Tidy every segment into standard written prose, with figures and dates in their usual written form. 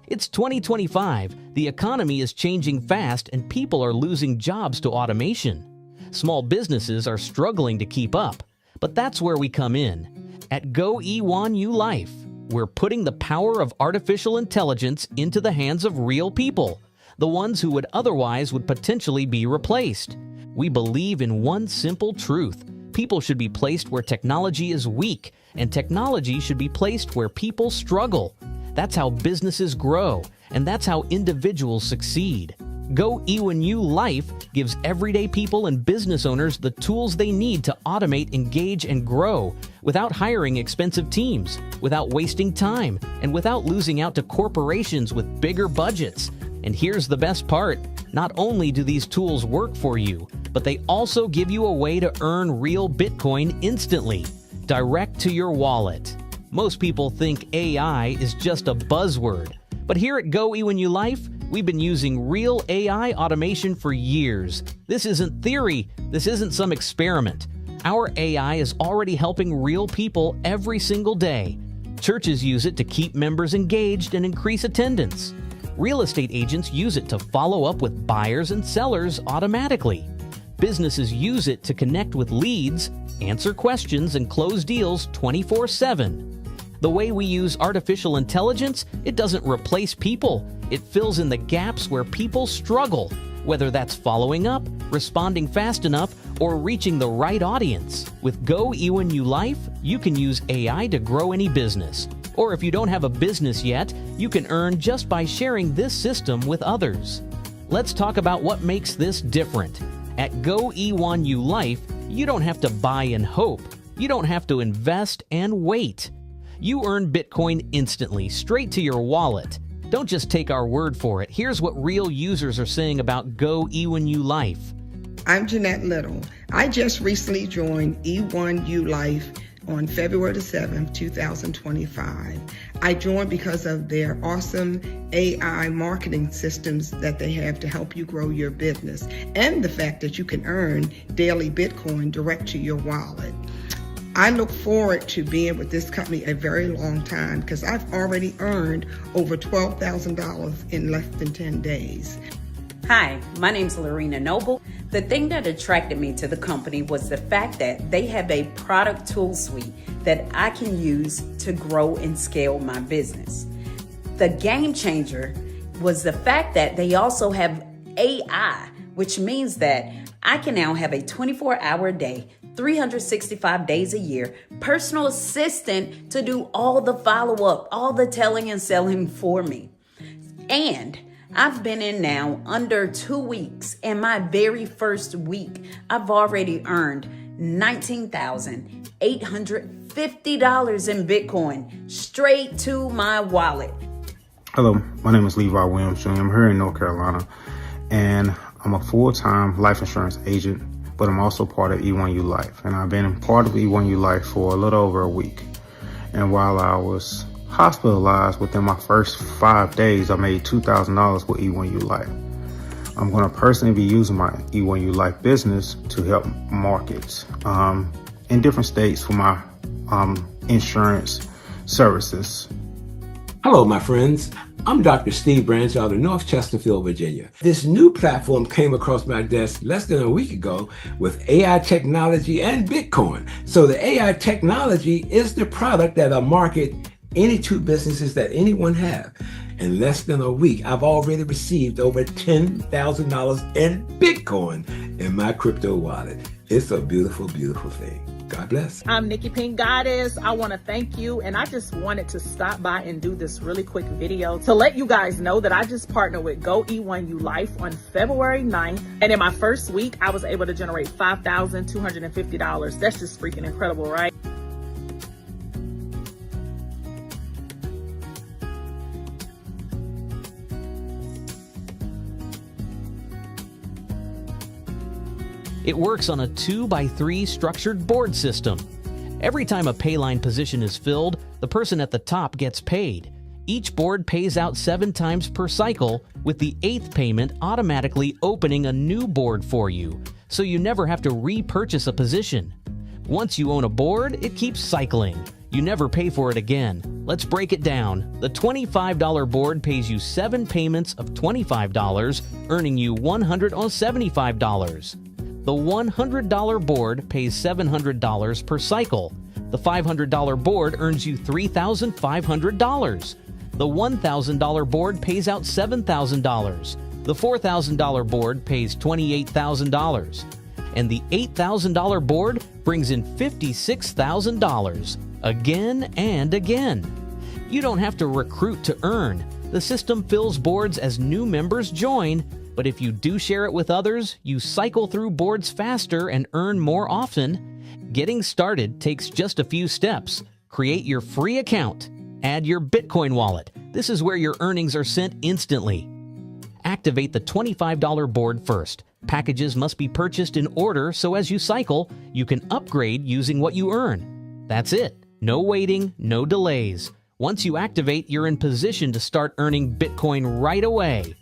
It's 2025. The economy is changing fast and people are losing jobs to automation. Small businesses are struggling to keep up, but that's where we come in. At Go E1ULife, we're putting the power of artificial intelligence into the hands of real people, the ones who would otherwise potentially be replaced. We believe in one simple truth. People should be placed where technology is weak, and technology should be placed where people struggle. That's how businesses grow, and that's how individuals succeed. Go E1ULife gives everyday people and business owners the tools they need to automate, engage, and grow without hiring expensive teams, without wasting time, and without losing out to corporations with bigger budgets. And here's the best part. Not only do these tools work for you, but they also give you a way to earn real Bitcoin instantly, direct to your wallet. Most people think AI is just a buzzword, but here at Go E1ULife, we've been using real AI automation for years. This isn't theory. This isn't some experiment. Our AI is already helping real people every single day. Churches use it to keep members engaged and increase attendance. Real estate agents use it to follow up with buyers and sellers automatically. Businesses use it to connect with leads, answer questions, and close deals 24/7. The way we use artificial intelligence, it doesn't replace people. It fills in the gaps where people struggle, whether that's following up, responding fast enough, or reaching the right audience. With Go E1ULife, you can use AI to grow any business. Or if you don't have a business yet, you can earn just by sharing this system with others. Let's talk about what makes this different. At Go E1ULife, you don't have to buy and hope. You don't have to invest and wait. You earn Bitcoin instantly, straight to your wallet. Don't just take our word for it. Here's what real users are saying about Go E1ULife. I'm Jeanette Little. I just recently joined E1ULife on February the 7th, 2025. I joined because of their awesome AI marketing systems that they have to help you grow your business, and the fact that you can earn daily Bitcoin direct to your wallet. I look forward to being with this company a very long time because I've already earned over $12,000 in less than 10 days. Hi, my name's Lorena Noble. The thing that attracted me to the company was the fact that they have a product tool suite that I can use to grow and scale my business. The game changer was the fact that they also have AI, which means that I can now have a 24-hour day, 365 days a year, personal assistant to do all the follow-up, all the telling and selling for me. And I've been in now under 2 weeks, and my very first week, I've already earned $19,850 in Bitcoin straight to my wallet. Hello, my name is Levi Williams Jr. I'm here in North Carolina, and I'm a full-time life insurance agent, but I'm also part of E1ULife, and I've been part of E1ULife for a little over a week. And while I was hospitalized within my first 5 days, I made $2,000 with E1ULife. I'm going to personally be using my E1ULife business to help markets in different states for my insurance services. Hello, my friends. I'm Dr. Steve Branch out of North Chesterfield, Virginia. This new platform came across my desk less than a week ago with AI technology and Bitcoin. So the AI technology is the product that'll market any two businesses that anyone have. In less than a week, I've already received over $10,000 in Bitcoin in my crypto wallet. It's a beautiful, beautiful thing. God bless. I'm Nikki Pink Goddess. I want to thank you, and I just wanted to stop by and do this really quick video to let you guys know that I just partnered with Go E1ULife on February 9th, and in my first week, I was able to generate $5,250. That's just freaking incredible, right? It works on a 2x3 structured board system. Every time a payline position is filled, the person at the top gets paid. Each board pays out 7 times per cycle, with the 8th payment automatically opening a new board for you, so you never have to repurchase a position. Once you own a board, it keeps cycling. You never pay for it again. Let's break it down. The $25 board pays you 7 payments of $25, earning you $175. The $100 board pays $700 per cycle. The $500 board earns you $3,500. The $1,000 board pays out $7,000. The $4,000 board pays $28,000. And the $8,000 board brings in $56,000 again and again. You don't have to recruit to earn. The system fills boards as new members join, but if you do share it with others, you cycle through boards faster and earn more often. Getting started takes just a few steps. Create your free account. Add your Bitcoin wallet. This is where your earnings are sent instantly. Activate the $25 board first. Packages must be purchased in order so as you cycle, you can upgrade using what you earn. That's it. No waiting, no delays. Once you activate, you're in position to start earning Bitcoin right away.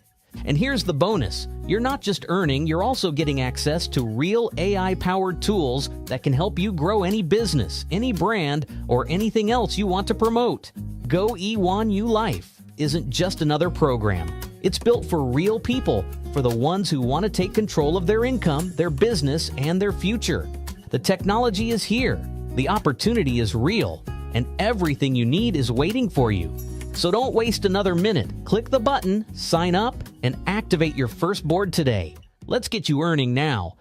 And here's the bonus. You're not just earning, you're also getting access to real AI-powered tools that can help you grow any business, any brand, or anything else you want to promote. Go E1ULife isn't just another program. It's built for real people, for the ones who want to take control of their income, their business, and their future. The technology is here, the opportunity is real, and everything you need is waiting for you. So don't waste another minute. Click the button, sign up, and activate your first board today. Let's get you earning now.